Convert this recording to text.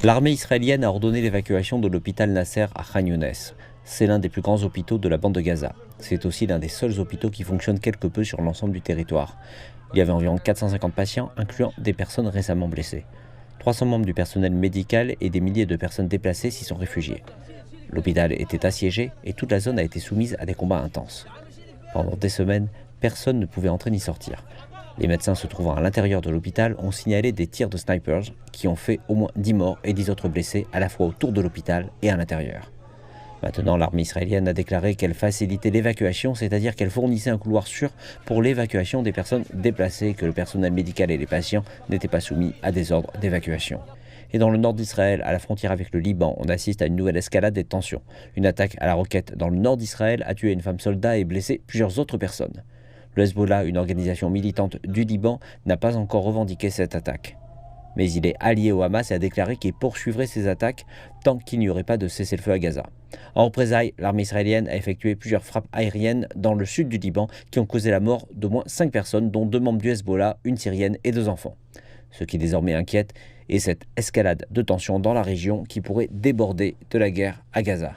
L'armée israélienne a ordonné l'évacuation de l'hôpital Nasser à Khan Younes. C'est l'un des plus grands hôpitaux de la bande de Gaza. C'est aussi l'un des seuls hôpitaux qui fonctionne quelque peu sur l'ensemble du territoire. Il y avait environ 450 patients, incluant des personnes récemment blessées. 300 membres du personnel médical et des milliers de personnes déplacées s'y sont réfugiées. L'hôpital était assiégé et toute la zone a été soumise à des combats intenses. Pendant des semaines, personne ne pouvait entrer ni sortir. Les médecins se trouvant à l'intérieur de l'hôpital ont signalé des tirs de snipers qui ont fait au moins 10 morts et 10 autres blessés à la fois autour de l'hôpital et à l'intérieur. Maintenant, l'armée israélienne a déclaré qu'elle facilitait l'évacuation, c'est-à-dire qu'elle fournissait un couloir sûr pour l'évacuation des personnes déplacées, que le personnel médical et les patients n'étaient pas soumis à des ordres d'évacuation. Et dans le nord d'Israël, à la frontière avec le Liban, on assiste à une nouvelle escalade des tensions. Une attaque à la roquette dans le nord d'Israël a tué une femme soldat et blessé plusieurs autres personnes. Le Hezbollah, une organisation militante du Liban, n'a pas encore revendiqué cette attaque. Mais il est allié au Hamas et a déclaré qu'il poursuivrait ces attaques tant qu'il n'y aurait pas de cessez-le-feu à Gaza. En représailles, l'armée israélienne a effectué plusieurs frappes aériennes dans le sud du Liban qui ont causé la mort d'au moins 5 personnes, dont 2 membres du Hezbollah, une syrienne et 2 enfants. Ce qui désormais inquiète est cette escalade de tensions dans la région qui pourrait déborder de la guerre à Gaza.